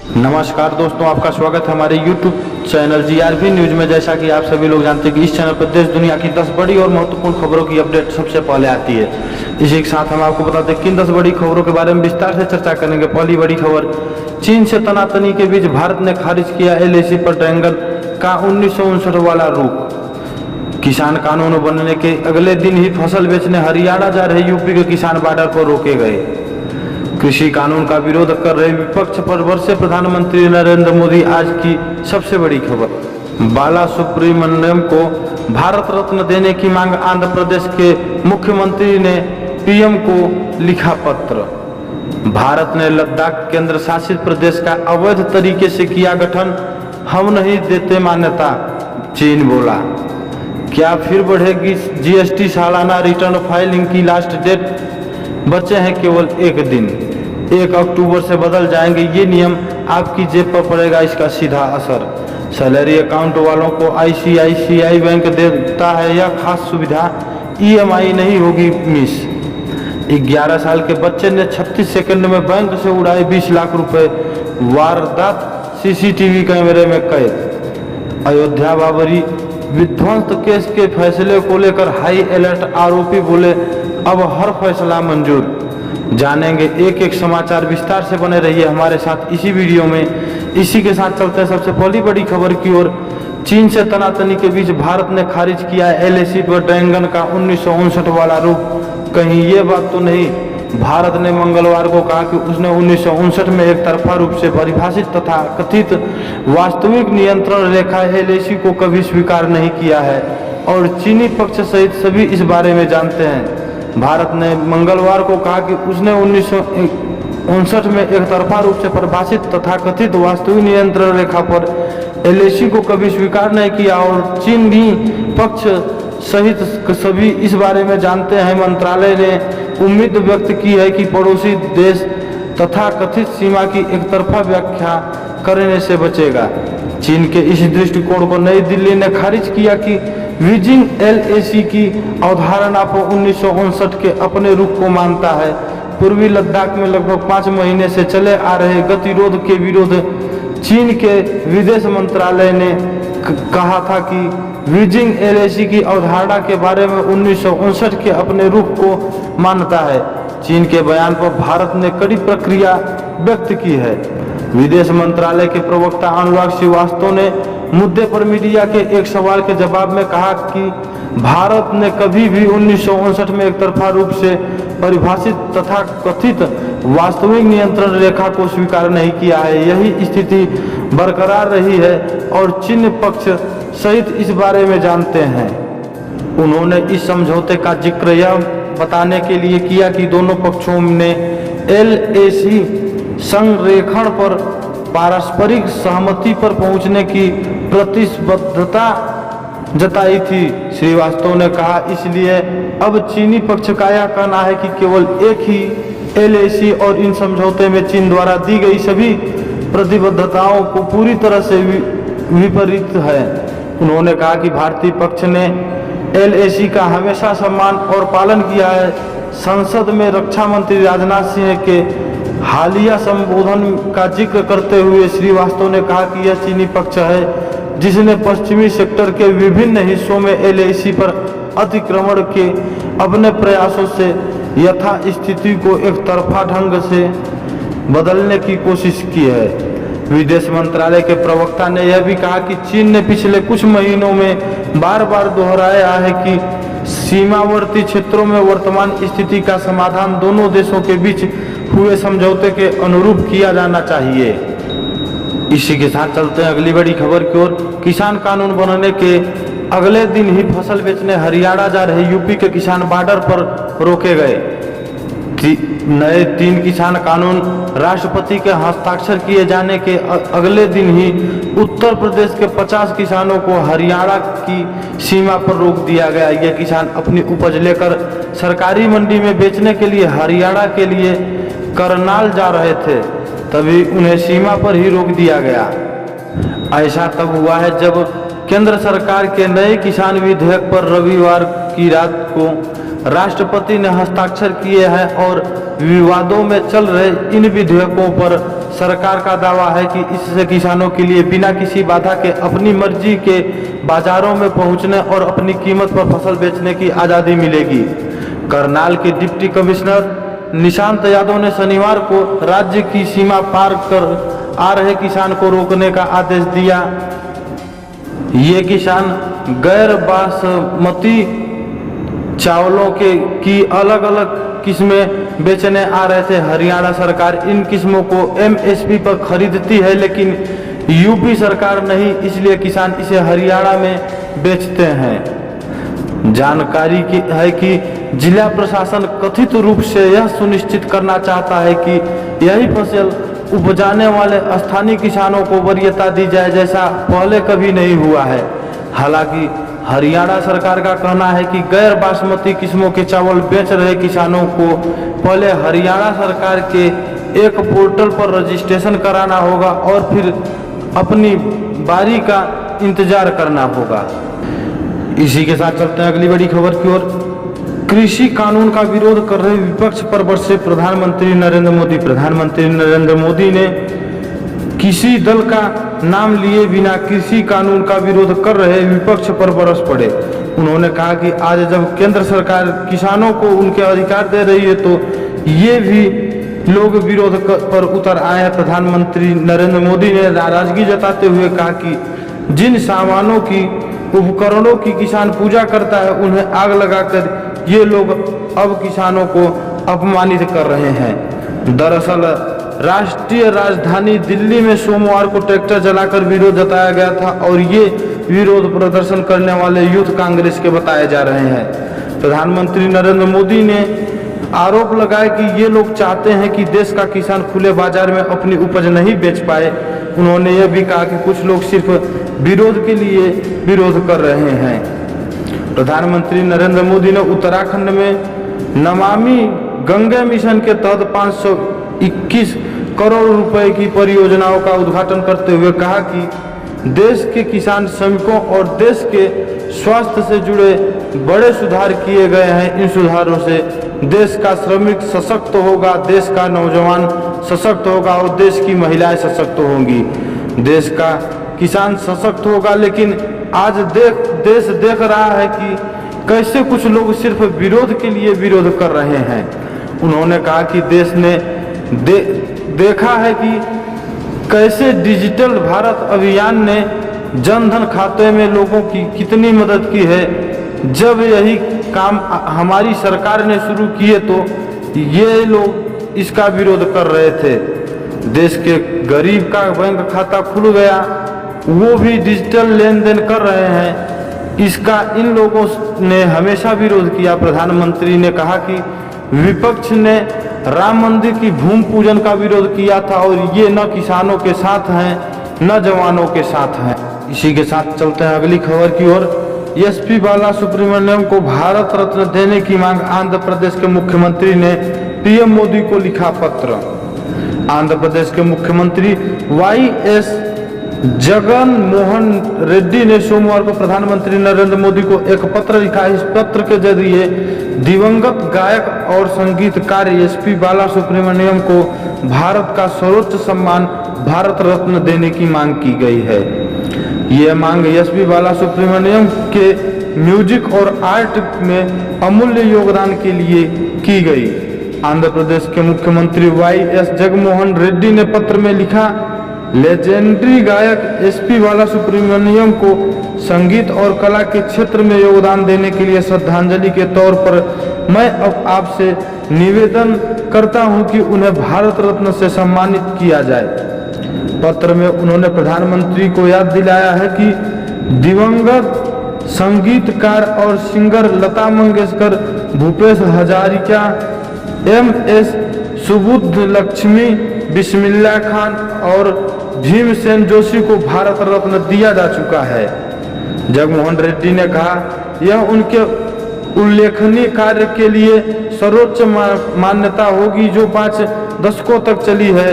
नमस्कार दोस्तों, आपका स्वागत है हमारे YouTube चैनल GRV न्यूज में। जैसा कि आप सभी लोग जानते हैं कि इस चैनल पर देश दुनिया की 10 बड़ी और महत्वपूर्ण खबरों की अपडेट सबसे पहले आती है। इसी के साथ हम आपको बताते हैं किन 10 बड़ी खबरों के बारे में विस्तार से चर्चा करेंगे। पहली बड़ी खबर, चीन से तनातनी के बीच भारत ने खारिज किया LAC पर ड्रैगन का 1959 वाला रुख। किसान कानून बनने के अगले दिन ही फसल बेचने हरियाणा जा रहे यूपी के किसान बॉर्डर पर रोके गए। कृषि कानून का विरोध कर रहे विपक्ष पर बरसे प्रधानमंत्री नरेंद्र मोदी। आज की सबसे बड़ी खबर, बाला सुब्रमण्यम को भारत रत्न देने की मांग। आंध्र प्रदेश के मुख्यमंत्री ने PM को लिखा पत्र। भारत ने लद्दाख केंद्र शासित प्रदेश का अवैध तरीके से किया गठन, हम नहीं देते मान्यता, चीन बोला। क्या फिर बढ़ेगी GST? सालाना रिटर्न फाइलिंग की लास्ट डेट बचे हैं केवल एक दिन। 1 अक्टूबर से बदल जाएंगे ये नियम, आपकी जेब पर पड़ेगा इसका सीधा असर। सैलरी अकाउंट वालों को ICICI बैंक देता है यह खास सुविधा, EMI नहीं होगी मिस। 11 साल के बच्चे ने 36 सेकंड में बैंक से उड़ाए 20 लाख रुपए, वारदात CCTV कैमरे में कैद। अयोध्या बाबरी विध्वंस केस के फैसले को लेकर हाई अलर्ट, आरोपी बोले अब हर फैसला मंजूर। जानेंगे एक एक समाचार, विस्तार से बने रहिए हमारे साथ इसी वीडियो में। इसी के साथ चलते हैं सबसे पहली बड़ी खबर की ओर। चीन से तनातनी के बीच भारत ने खारिज किया LAC पर ड्रैगन का 1959 वाला रुख। कहीं ये बात तो नहीं, भारत ने मंगलवार को कहा कि उसने 1959 में एक तरफा रूप से परिभाषित तथा कथित वास्तविक नियंत्रण रेखा LAC को कभी स्वीकार नहीं किया है और चीनी पक्ष सहित सभी इस बारे में जानते हैं। भारत ने मंगलवार को कहा कि उसने 1959 में एक तरफा रूप से परिभाषित तथा कथित वास्तविक नियंत्रण रेखा पर LAC को कभी स्वीकार नहीं किया और चीनी पक्ष सहित सभी इस बारे में जानते हैं। मंत्रालय ने उम्मीद व्यक्त की है कि पड़ोसी देश तथा कथित सीमा की एक तरफा व्याख्या करने से बचेगा। चीन के इस दृष्टिकोण को नई दिल्ली ने खारिज किया कि बीजिंग LAC की अवधारणा पर 1959 के अपने रुख को मानता है। पूर्वी लद्दाख में लगभग 5 महीने से चले आ रहे गतिरोध के विरोध चीन के विदेश मंत्रालय ने कहा था कि बीजिंग LAC की अवधारणा के बारे में 1959 के अपने रुख को मानता है। चीन के बयान पर भारत ने कड़ी प्रतिक्रिया व्यक्त की है। विदेश मंत्रालय के प्रवक्ता अनुराग श्रीवास्तव ने मुद्दे पर मीडिया के एक सवाल के जवाब में कहा कि भारत ने कभी भी 1959 में एक तरफा रूप से परिभाषित तथा कथित वास्तविक नियंत्रण रेखा को स्वीकार नहीं किया है। यही स्थिति बरकरार रही है और चीन पक्ष सहित इस बारे में जानते हैं। उन्होंने इस समझौते का जिक्र यह बताने के लिए किया कि दोनों पक्षों ने LAC संरेखण पर पारस्परिक सहमति पर पहुंचने की प्रतिबद्धता जताई थी। श्रीवास्तव ने कहा, इसलिए अब चीनी पक्ष का यह कहना है कि केवल एक ही LAC और इन समझौते में चीन द्वारा दी गई सभी प्रतिबद्धताओं को पूरी तरह से विपरीत है। उन्होंने कहा कि भारतीय पक्ष ने LAC का हमेशा सम्मान और पालन किया है। संसद में रक्षा मंत्री राजनाथ सिंह के हालिया संबोधन का जिक्र करते हुए श्रीवास्तव ने कहा कि यह चीनी पक्ष है जिसने पश्चिमी सेक्टर के विभिन्न हिस्सों में LAC पर अतिक्रमण के अपने प्रयासों से यथास्थिति को एक तरफा ढंग से बदलने की कोशिश की है। विदेश मंत्रालय के प्रवक्ता ने यह भी कहा कि चीन ने पिछले कुछ महीनों में बार बार दोहराया है कि सीमावर्ती क्षेत्रों में वर्तमान स्थिति का समाधान दोनों देशों के बीच हुए समझौते के अनुरूप किया जाना चाहिए। इसी के साथ चलते हैं अगली बड़ी खबर की ओर। किसान कानून बनने के अगले दिन ही फसल बेचने हरियाणा जा रहे यूपी के किसान बॉर्डर पर रोके गए। नए 3 किसान कानून राष्ट्रपति के हस्ताक्षर किए जाने के अगले दिन ही उत्तर प्रदेश के 50 किसानों को हरियाणा की सीमा पर रोक दिया गया। ये किसान अपनी उपज लेकर सरकारी मंडी में बेचने के लिए हरियाणा के लिए करनाल जा रहे थे, तभी उन्हें सीमा पर ही रोक दिया गया। ऐसा तब हुआ है जब केंद्र सरकार के नए किसान विधेयक पर रविवार की रात को राष्ट्रपति ने हस्ताक्षर किए हैं और विवादों में चल रहे इन विधेयकों पर सरकार का दावा है कि इससे किसानों के लिए बिना किसी बाधा के अपनी मर्जी के बाजारों में पहुंचने और अपनी कीमत पर फसल बेचने की आज़ादी मिलेगी। करनाल के डिप्टी कमिश्नर निशांत यादव ने शनिवार को राज्य की सीमा पार कर आ रहे किसान को रोकने का आदेश दिया। ये किसान गैर बासमती चावलों की अलग अलग किस्में बेचने आ रहे थे। हरियाणा सरकार इन किस्मों को MSP पर खरीदती है, लेकिन यूपी सरकार नहीं, इसलिए किसान इसे हरियाणा में बेचते हैं। जानकारी है कि जिला प्रशासन कथित रूप से यह सुनिश्चित करना चाहता है कि यही फसल उपजाने वाले स्थानीय किसानों को वरीयता दी जाए, जैसा पहले कभी नहीं हुआ है। हालांकि हरियाणा सरकार का कहना है कि गैर बासमती किस्मों के चावल बेच रहे किसानों को पहले हरियाणा सरकार के एक पोर्टल पर रजिस्ट्रेशन कराना होगा और फिर अपनी बारी का इंतजार करना होगा। इसी के साथ चलते हैं अगली बड़ी खबर की ओर। कृषि कानून का विरोध कर रहे विपक्ष पर बरसे प्रधानमंत्री नरेंद्र मोदी। प्रधानमंत्री नरेंद्र मोदी ने किसी दल का नाम लिए बिना कृषि कानून का विरोध कर रहे विपक्ष पर बरस पड़े। उन्होंने कहा कि आज जब केंद्र सरकार किसानों को उनके अधिकार दे रही है, तो ये भी लोग विरोध पर उतर आए हैं। प्रधानमंत्री नरेंद्र मोदी ने नाराजगी जताते हुए कहा कि जिन सामानों की उपकरणों की किसान पूजा करता है, उन्हें आग लगाकर ये लोग अब किसानों को अपमानित कर रहे हैं। दरअसल राष्ट्रीय राजधानी दिल्ली में सोमवार को ट्रैक्टर जलाकर विरोध जताया गया था और ये विरोध प्रदर्शन करने वाले यूथ कांग्रेस के बताए जा रहे हैं। प्रधानमंत्री नरेंद्र मोदी ने आरोप लगाया कि ये लोग चाहते हैं कि देश का किसान खुले बाजार में अपनी उपज नहीं बेच पाए। उन्होंने यह भी कहा कि कुछ लोग सिर्फ विरोध के लिए विरोध कर रहे हैं। प्रधानमंत्री नरेंद्र मोदी ने उत्तराखंड में नमामि गंगे मिशन के तहत 521 करोड़ रुपए की परियोजनाओं का उद्घाटन करते हुए कहा कि देश के किसान श्रमिकों और देश के स्वास्थ्य से जुड़े बड़े सुधार किए गए हैं। इन सुधारों से देश का श्रमिक सशक्त होगा, देश का नौजवान सशक्त होगा और देश की महिलाएं सशक्त होंगी। देश का किसान सशक्त होगा, लेकिन आज देश देख रहा है कि कैसे कुछ लोग सिर्फ विरोध के लिए विरोध कर रहे हैं। उन्होंने कहा कि देश ने देखा है कि कैसे डिजिटल भारत अभियान ने जनधन खाते में लोगों की कितनी मदद की है। जब यही काम हमारी सरकार ने शुरू किए तो ये लोग इसका विरोध कर रहे थे। देश के गरीब का बैंक खाता खुल गया, वो भी डिजिटल लेन देन कर रहे हैं। इसका इन लोगों ने हमेशा विरोध किया। प्रधानमंत्री ने कहा कि विपक्ष ने राम मंदिर की भूमि पूजन का विरोध किया था और ये न किसानों के साथ हैं न जवानों के साथ हैं। इसी के साथ चलते हैं अगली खबर की ओर। SP बाला सुब्रमण्यम को भारत रत्न देने की मांग। आंध्र प्रदेश के मुख्यमंत्री ने PM मोदी को लिखा पत्र। आंध्र प्रदेश के मुख्यमंत्री YS जगन मोहन रेड्डी ने सोमवार को प्रधानमंत्री नरेंद्र मोदी को एक पत्र लिखा। इस पत्र के जरिए दिवंगत गायक और संगीतकार SP बाला सुब्रमण्यम को भारत का सर्वोच्च सम्मान भारत रत्न देने की मांग की गई है। यह मांग SP बाला सुब्रमण्यम के म्यूजिक और आर्ट में अमूल्य योगदान के लिए की गई। आंध्र प्रदेश के मुख्यमंत्री YS जगनमोहन रेड्डी ने पत्र में लिखा, लेजेंडरी गायक SP बाला सुब्रमण्यम को संगीत और कला के क्षेत्र में योगदान देने के लिए श्रद्धांजलि के तौर पर मैं अब आपसे निवेदन करता हूं कि उन्हें भारत रत्न से सम्मानित किया जाए। पत्र में उन्होंने प्रधानमंत्री को याद दिलाया है कि दिवंगत संगीतकार और सिंगर लता मंगेशकर, भूपेश हजारिका, MS सुबुद्धलक्ष्मी, बिस्मिल्लाह खान और भीमसेन जोशी को भारत रत्न दिया जा चुका है। जगनमोहन रेड्डी ने कहा, यह उनके उल्लेखनीय कार्य के लिए सर्वोच्च मान्यता होगी जो 5 दशकों तक चली है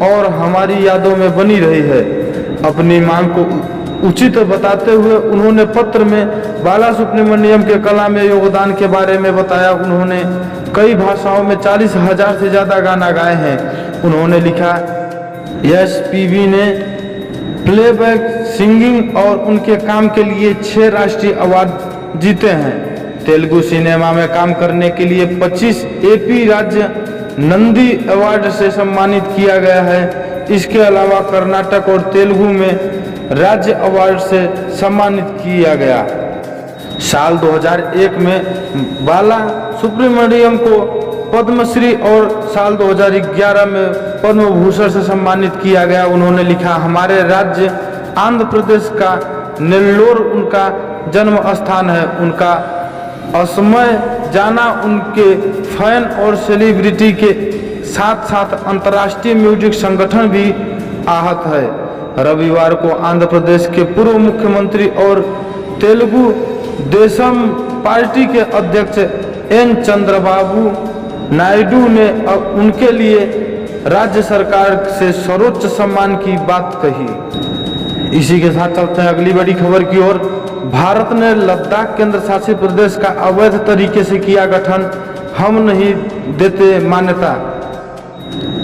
और हमारी यादों में बनी रही है। अपनी मांग को उचित बताते हुए उन्होंने पत्र में बाला सुब्रमण्यम के कला में योगदान के बारे में बताया। उन्होंने कई भाषाओं में 40,000 से ज़्यादा गाना गाए हैं। उन्होंने लिखा, एसपीबी ने प्लेबैक सिंगिंग और उनके काम के लिए 6 राष्ट्रीय अवार्ड जीते हैं। तेलुगु सिनेमा में काम करने के लिए 25 एपी राज्य नंदी अवार्ड से सम्मानित किया गया है। इसके अलावा कर्नाटक और तेलुगु में राज्य अवार्ड से सम्मानित किया गया। साल 2001 में बाला सुब्रमण्यम को पद्मश्री और साल 2011 में पद्म भूषण से सम्मानित किया गया। उन्होंने लिखा, हमारे राज्य आंध्र प्रदेश का नेल्लोर उनका जन्म स्थान है। उनका असमय जाना उनके फैन और सेलिब्रिटी के साथ साथ अंतर्राष्ट्रीय म्यूजिक संगठन भी आहत है। रविवार को आंध्र प्रदेश के पूर्व मुख्यमंत्री और तेलुगु देशम पार्टी के अध्यक्ष एन चंद्रबाबू नायडू ने उनके लिए राज्य सरकार से सर्वोच्च सम्मान की बात कही। इसी के साथ चलते हैं अगली बड़ी खबर की ओर। भारत ने लद्दाख केंद्र शासित प्रदेश का अवैध तरीके से किया गठन, हम नहीं देते मान्यता।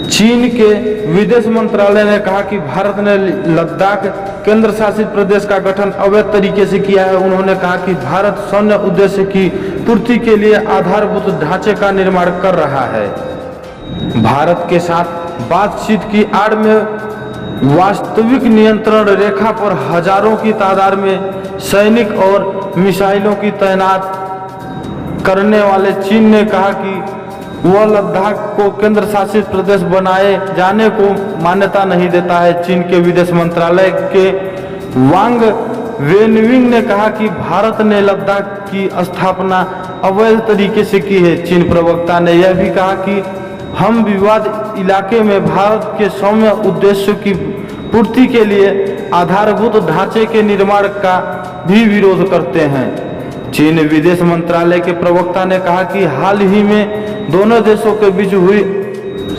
चीन के विदेश मंत्रालय ने कहा कि भारत ने लद्दाख केंद्र शासित प्रदेश का गठन अवैध तरीके से किया है। उन्होंने कहा कि भारत सैन्य उद्देश्य की पूर्ति के लिए आधारभूत ढांचे का निर्माण कर रहा है। भारत के साथ बातचीत की आड़ में वास्तविक नियंत्रण रेखा पर हजारों की तादाद में सैनिक और मिसाइलों की तैनात करने वाले चीन ने कहा कि वह लद्दाख को केंद्र शासित प्रदेश बनाए जाने को मान्यता नहीं देता है। चीन के विदेश मंत्रालय के वांग वेनविंग ने कहा कि भारत ने लद्दाख की स्थापना अवैध तरीके से की है। चीन प्रवक्ता ने यह भी कहा कि हम विवाद इलाके में भारत के सौम्य उद्देश्यों की पूर्ति के लिए आधारभूत ढांचे के निर्माण का भी विरोध करते हैं। चीन विदेश मंत्रालय के प्रवक्ता ने कहा कि हाल ही में दोनों देशों के बीच हुई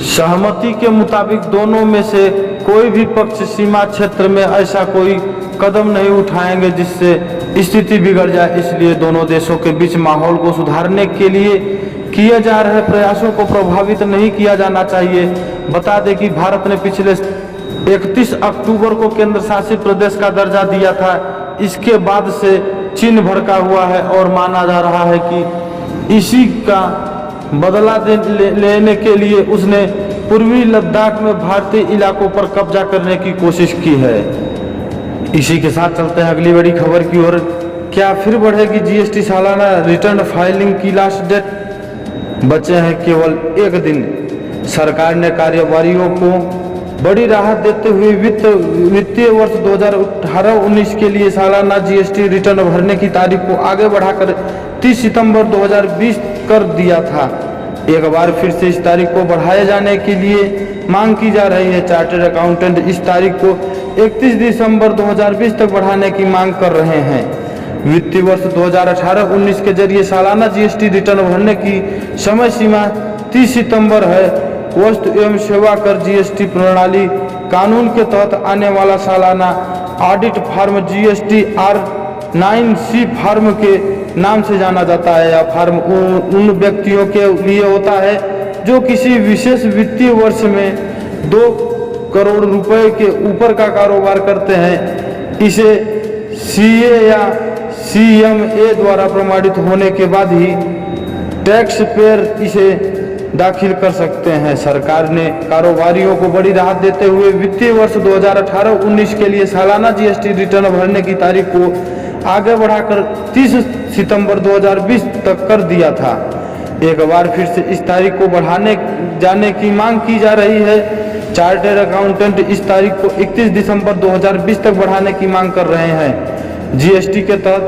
सहमति के मुताबिक दोनों में से कोई भी पक्ष सीमा क्षेत्र में ऐसा कोई कदम नहीं उठाएंगे जिससे स्थिति बिगड़ जाए। इसलिए दोनों देशों के बीच माहौल को सुधारने के लिए किए जा रहे प्रयासों को प्रभावित नहीं किया जाना चाहिए। बता दें कि भारत ने पिछले 31 अक्टूबर को केंद्र शासित प्रदेश का दर्जा दिया था। इसके बाद से चीन भड़का हुआ है और माना जा रहा है कि इसी का बदला लेने के लिए उसने पूर्वी लद्दाख में भारतीय इलाकों पर कब्जा करने की कोशिश की है। इसी के साथ चलते हैं अगली बड़ी खबर की ओर। क्या फिर बढ़ेगी जीएसटी सालाना रिटर्न फाइलिंग की लास्ट डेट? बचे हैं केवल एक दिन। सरकार ने कारोबारियों को बड़ी राहत देते हुए वित्तीय वर्ष 2018-19 के लिए सालाना जीएसटी रिटर्न भरने की तारीख को आगे बढ़ाकर 30 सितंबर 2020 कर दिया था। एक बार फिर से इस तारीख को बढ़ाए जाने के लिए मांग की जा रही है। चार्टर्ड अकाउंटेंट इस तारीख को 31 दिसंबर 2020 तक बढ़ाने की मांग कर रहे हैं। वित्तीय वर्ष 2018-19 के जरिए सालाना जीएसटी रिटर्न भरने की समय सीमा 30 सितंबर है। वस्तु एवं सेवा कर जीएसटी प्रणाली कानून के तहत आने वाला सालाना audit form GST R9C form के नाम से जाना जाता है। यह फॉर्म उन व्यक्तियों के लिए होता है जो किसी विशेष वित्तीय वर्ष में 2 करोड़ रुपए के ऊपर का कारोबार करते हैं। इसे CA या CMA द्वारा प्रमाणित होने के बाद ही टैक्स पेयर इसे दाखिल कर सकते हैं। सरकार ने कारोबारियों को बड़ी राहत देते हुए वित्तीय वर्ष 2018-19 के लिए सालाना जीएसटी रिटर्न भरने की तारीख को आगे बढ़ाकर 30 सितंबर 2020 तक कर दिया था। एक बार फिर से इस तारीख को बढ़ाने जाने की मांग की जा रही है। चार्टर्ड अकाउंटेंट इस तारीख को 31 दिसंबर 2020 तक बढ़ाने की मांग कर रहे हैं। जीएसटी के तहत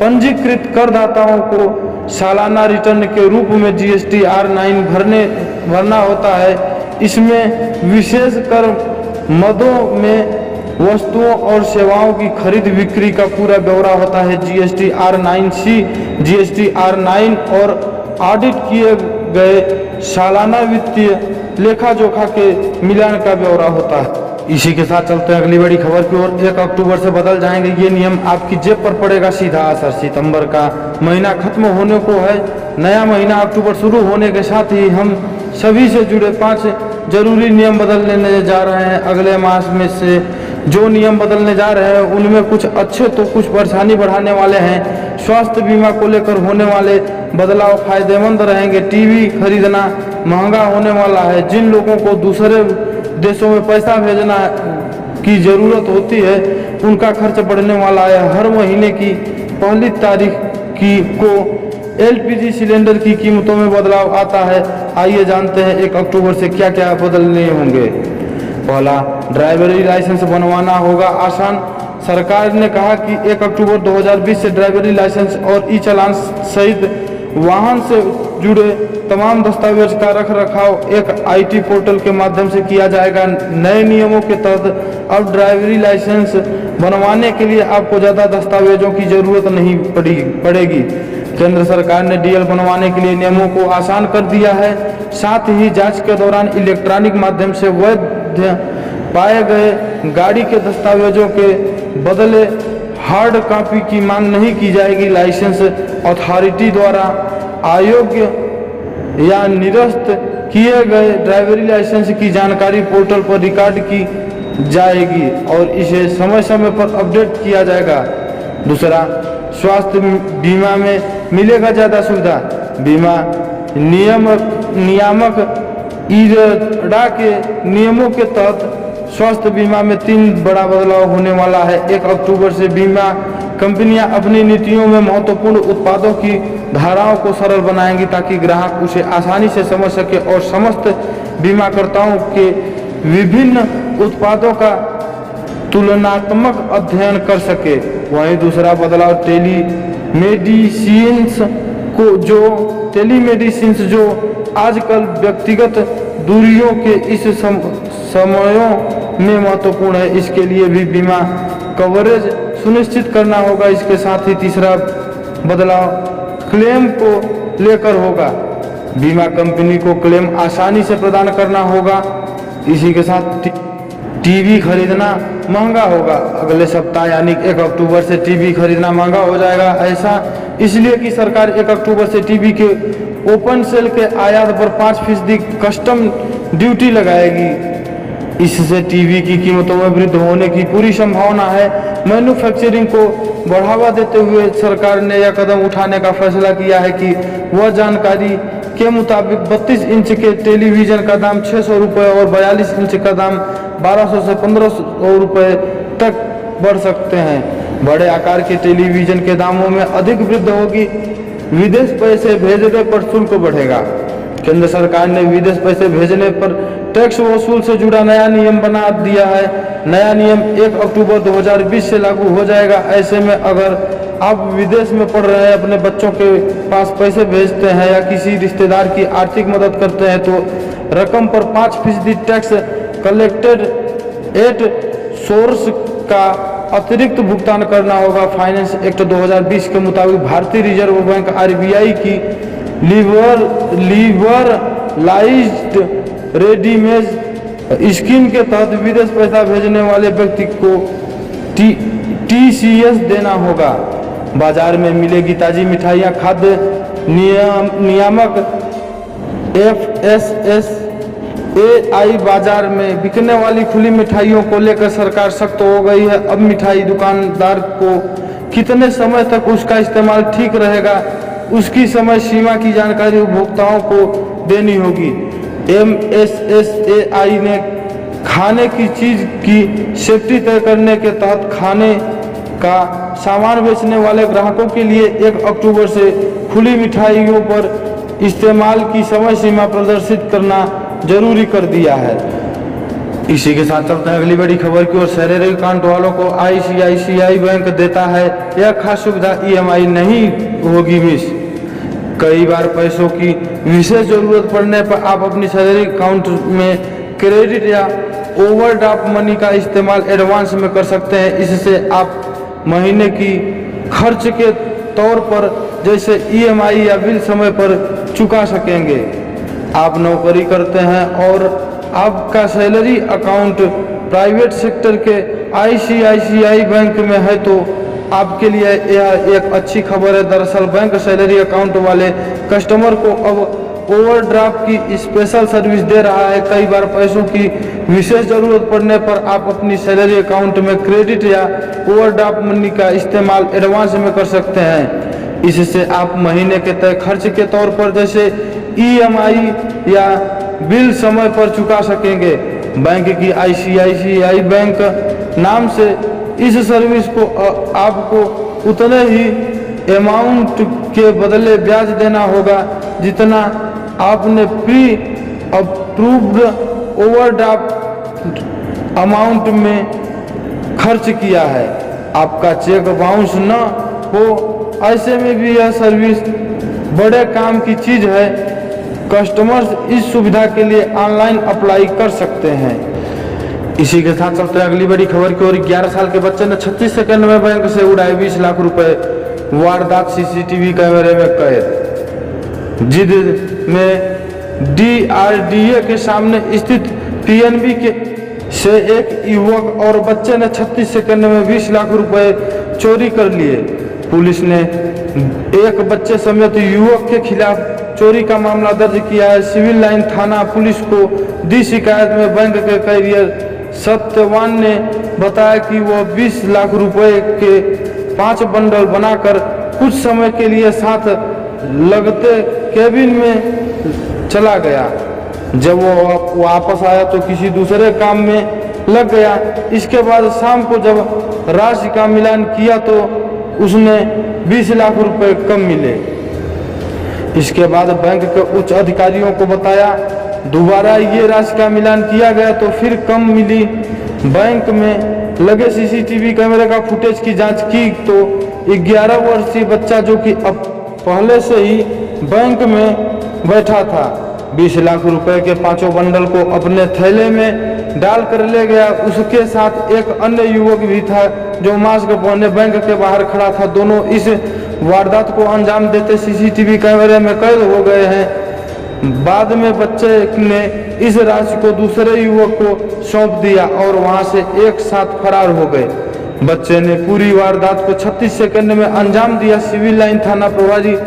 पंजीकृत करदाताओं को सालाना रिटर्न के रूप में जीएसटी R9 भरना होता है। इसमें विशेष कर मदों में वस्तुओं और सेवाओं की खरीद बिक्री का पूरा ब्यौरा होता है। जीएसटी R9C, जीएसटी R9 और ऑडिट किए गए सालाना वित्तीय लेखा जोखा के मिलान का ब्यौरा होता है। इसी के साथ चलते हैं अगली बड़ी खबर की ओर। 1 अक्टूबर से बदल जाएंगे ये नियम, आपकी जेब पर पड़ेगा सीधा असर। सितंबर का महीना खत्म होने को है, नया महीना अक्टूबर शुरू होने के साथ ही हम सभी से जुड़े 5 जरूरी नियम बदलने जा रहे हैं। अगले मास में से जो नियम बदलने जा रहे हैं उनमें कुछ अच्छे तो कुछ परेशानी बढ़ाने वाले हैं। स्वास्थ्य बीमा को लेकर होने वाले बदलाव फायदेमंद रहेंगे। टीवी खरीदना महंगा होने वाला है। जिन लोगों को दूसरे देशों में पैसा भेजना की ज़रूरत होती है उनका खर्च बढ़ने वाला है। हर महीने की पहली तारीख को एलपीजी सिलेंडर की कीमतों में बदलाव आता है। आइए जानते हैं 1 अक्टूबर से क्या क्या बदलने होंगे। पहला, ड्राइवरी लाइसेंस बनवाना होगा आसान। सरकार ने कहा कि 1 अक्टूबर 2020 से ड्राइवरी लाइसेंस और ई चालान सहित वाहन से जुड़े तमाम दस्तावेज का रख रखाव एक आईटी पोर्टल के माध्यम से किया जाएगा। नए नियमों के तहत अब ड्राइवरी लाइसेंस बनवाने के लिए आपको ज़्यादा दस्तावेजों की ज़रूरत नहीं पड़ेगी। केंद्र सरकार ने डीएल बनवाने के लिए नियमों को आसान कर दिया है। साथ ही जांच के दौरान इलेक्ट्रॉनिक माध्यम से वैध पाए गए गाड़ी के दस्तावेजों के बदले हार्ड कॉपी की मांग नहीं की जाएगी। लाइसेंस अथॉरिटी द्वारा अयोग्य या निरस्त किए गए ड्राइवरी लाइसेंस की जानकारी पोर्टल पर रिकॉर्ड की जाएगी और इसे समय समय पर अपडेट किया जाएगा। दूसरा, स्वास्थ्य बीमा में मिलेगा ज़्यादा सुविधा। बीमा नियामक इरडा के नियमों के तहत स्वास्थ्य बीमा में 3 बड़ा बदलाव होने वाला है। 1 अक्टूबर से बीमा कंपनियां अपनी नीतियों में महत्वपूर्ण उत्पादों की धाराओं को सरल बनाएंगी ताकि ग्राहक उसे आसानी से समझ सके और समस्त बीमाकर्ताओं के विभिन्न उत्पादों का तुलनात्मक अध्ययन कर सके। वहीं दूसरा बदलाव टेलीमेडिसिन जो आजकल व्यक्तिगत दूरियों के इस समयों में महत्वपूर्ण है, इसके लिए भी बीमा कवरेज सुनिश्चित करना होगा। इसके साथ ही तीसरा बदलाव क्लेम को लेकर होगा। बीमा कंपनी को क्लेम आसानी से प्रदान करना होगा। इसी के साथ टीवी खरीदना महंगा होगा। अगले सप्ताह यानी 1 अक्टूबर से टीवी खरीदना महंगा हो जाएगा। ऐसा इसलिए कि सरकार 1 अक्टूबर से टीवी के ओपन सेल के आयात पर 5% कस्टम ड्यूटी लगाएगी। इससे टीवी की कीमतों में वृद्धि होने की पूरी संभावना है। मैन्युफैक्चरिंग को बढ़ावा देते हुए सरकार ने यह कदम उठाने का फैसला किया है कि वह जानकारी के मुताबिक 32 इंच के टेलीविज़न का दाम 600 रुपये और 42 इंच का दाम 1200 से 1500 रुपये तक बढ़ सकते हैं। बड़े आकार के टेलीविज़न के दामों में अधिक वृद्धि होगी। विदेश पैसे भेजने पर शुल्क बढ़ेगा। केंद्र सरकार ने विदेश पैसे भेजने पर टैक्स वसूल से जुड़ा नया नियम बना दिया है। नया नियम 1 अक्टूबर 2020 से लागू हो जाएगा। ऐसे में अगर आप विदेश में पढ़ रहे हैं, अपने बच्चों के पास पैसे भेजते हैं या किसी रिश्तेदार की आर्थिक मदद करते हैं तो रकम पर 5% टैक्स कलेक्टेड एट सोर्स का अतिरिक्त भुगतान करना होगा। फाइनेंस एक्ट 2020 के मुताबिक भारतीय रिजर्व बैंक RBI की लिबरलाइज्ड रेडीमेज स्कीम के तहत विदेश पैसा भेजने वाले व्यक्ति को TCS देना होगा। बाजार में मिलेगी ताज़ी मिठाइयाँ। खाद्य नियामक FSSAI बाजार में बिकने वाली खुली मिठाइयों को लेकर सरकार सख्त हो गई है। अब मिठाई दुकानदार को कितने समय तक उसका इस्तेमाल ठीक रहेगा उसकी समय सीमा की जानकारी उपभोक्ताओं को देनी होगी। MSSAI ने खाने की चीज़ की सेफ्टी तय करने के तहत खाने का सामान बेचने वाले ग्राहकों के लिए 1 अक्टूबर से खुली मिठाइयों पर इस्तेमाल की समय सीमा प्रदर्शित करना जरूरी कर दिया है। इसी के साथ चलते हैं अगली बड़ी खबर की ओर। सैलरी अकाउंट वालों को ICICI बैंक देता है यह खास सुविधा। EMI नहीं होगी मिस। कई बार पैसों की विशेष जरूरत पड़ने पर आप अपनी सैलरी अकाउंट में क्रेडिट या ओवरड्राफ्ट मनी का इस्तेमाल एडवांस में कर सकते हैं। इससे आप महीने की खर्च के तौर पर जैसे EMI या बिल समय पर चुका सकेंगे। आप नौकरी करते हैं और आपका सैलरी अकाउंट प्राइवेट सेक्टर के ICICI बैंक में है तो आपके लिए यह एक अच्छी खबर है। दरअसल बैंक सैलरी अकाउंट वाले कस्टमर को अब ओवरड्राफ्ट की स्पेशल सर्विस दे रहा है। कई बार पैसों की विशेष जरूरत पड़ने पर आप अपनी सैलरी अकाउंट में क्रेडिट या ओवरड्राफ्ट मनी का इस्तेमाल एडवांस में कर सकते हैं। इससे आप महीने के तय खर्च के तौर पर जैसे EMI या बिल समय पर चुका सकेंगे। बैंक की ICICI बैंक नाम से इस सर्विस को आपको उतने ही अमाउंट के बदले ब्याज देना होगा जितना आपने प्री अप्रूव्ड ओवरड्राफ्ट अमाउंट में खर्च किया है। आपका चेक बाउंस न हो, ऐसे में भी यह सर्विस बड़े काम की चीज है। कस्टमर्स इस सुविधा के लिए ऑनलाइन अप्लाई कर सकते हैं। इसी के साथ चलते हैं अगली बड़ी खबर की ओर। 11 साल के बच्चे ने 36 सेकंड में बैंक से उड़ाए 20 लाख रुपए, वारदात CCTV कैमरे में कैद। जिद में DRDA के सामने स्थित PNB के से एक युवक और बच्चे ने 36 सेकंड में 20 लाख रुपए चोरी कर लिए। पुलिस ने एक बच्चे समेत युवक के खिलाफ चोरी का मामला दर्ज किया है। सिविल लाइन थाना पुलिस को दी शिकायत में बैंक के कैरियर सत्यवान ने बताया कि वह 20 लाख रुपए के 5 बंडल बनाकर कुछ समय के लिए साथ लगते केबिन में चला गया। जब वो वापस आया तो किसी दूसरे काम में लग गया। इसके बाद शाम को जब राशि का मिलान किया तो उसने 20 लाख रुपए कम मिले। इसके बाद बैंक के उच्च अधिकारियों को बताया, दोबारा ये राशि का मिलान किया गया तो फिर कम मिली। बैंक में लगे CCTV कैमरे का फुटेज की जांच की तो 11 वर्षीय बच्चा जो कि अब पहले से ही बैंक में बैठा था 20 लाख रुपए के 5 बंडल को अपने थैले में डाल कर ले गया। उसके साथ एक अन्य युवक भी था जो मास्क पहने बैंक के बाहर खड़ा था। दोनों इस वारदात को अंजाम देते CCTV कैमरे में कैद हो गए हैं। बाद में बच्चे ने इस राशि को दूसरे युवक को सौंप दिया और वहां से एक साथ फरार हो गए। बच्चे ने पूरी वारदात को 36 सेकंड में अंजाम दिया। सिविल लाइन थाना प्रभारी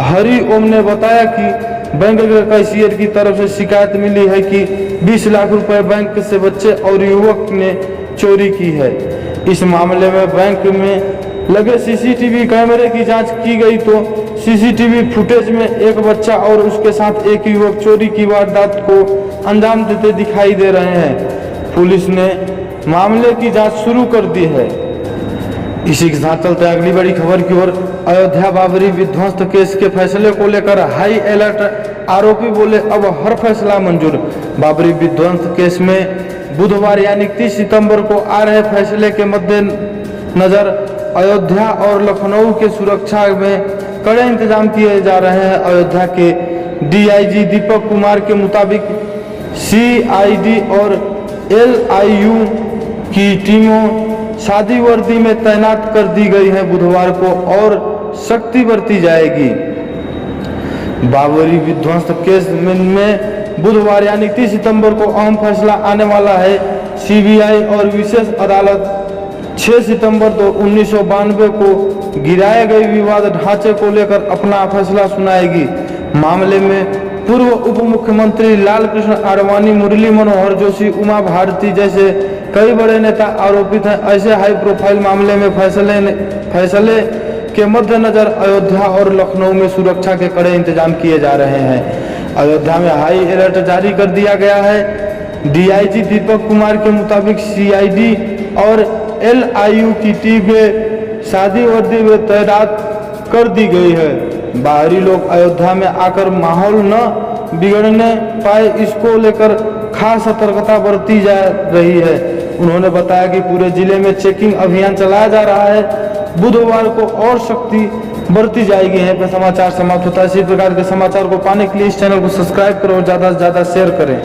हरि ओम ने बताया कि बैंक के कैशियर की तरफ से शिकायत मिली है कि 20 लाख रुपए बैंक से बच्चे और युवक ने चोरी की है। इस मामले में बैंक में लगे CCTV कैमरे की जांच की गई तो CCTV फुटेज में एक बच्चा और उसके साथ एक युवक चोरी की वारदात को अंजाम देते दिखाई दे रहे हैं। पुलिस ने मामले की जांच शुरू कर दी है। इसी के साथ चलते हैं अगली बड़ी खबर की ओर। अयोध्या बाबरी विध्वंस केस के फैसले को लेकर हाई अलर्ट। आरोपी बोले अब हर फैसला मंजूर। बाबरी विध्वंस केस में बुधवार यानी 30 सितंबर को आ रहे फैसले के मद्देनजर अयोध्या और लखनऊ के सुरक्षा में कड़े इंतजाम किए जा रहे हैं। अयोध्या के DIG दीपक कुमार के मुताबिक CID और LIU की टीमों शादी वर्दी में तैनात कर दी गई है। बुधवार को और सख्ती बरती जाएगी। बाबरी विध्वंस केस में बुधवार यानी 30 सितंबर को अहम फैसला आने वाला है। CBI और विशेष अदालत 6 सितंबर 1992 को गिराए गए विवाद ढांचे को लेकर अपना फैसला सुनाएगी। मामले में पूर्व उप मुख्यमंत्री लाल कृष्ण आडवाणी, मुरली मनोहर जोशी, उमा भारती जैसे कई बड़े नेता आरोपित हैं। ऐसे हाई प्रोफाइल मामले में फैसले के मद्देनजर अयोध्या और लखनऊ में सुरक्षा के कड़े इंतजाम किए जा रहे हैं। अयोध्या में हाई अलर्ट जारी कर दिया गया है। DIG दीपक कुमार के मुताबिक CID और LIU की टीमें शादी वर्दी में तैनात कर दी गई है। बाहरी लोग अयोध्या में आकर माहौल न बिगड़ने पाए, इसको लेकर खास सतर्कता बरती जा रही है। उन्होंने बताया कि पूरे जिले में चेकिंग अभियान चलाया जा रहा है। बुधवार को और सख्ती बरती जाएगी। यहाँ पे समाचार समाप्त होता है। इसी प्रकार के समाचार को पाने के लिए इस चैनल को सब्सक्राइब करो और ज़्यादा से ज़्यादा शेयर करें।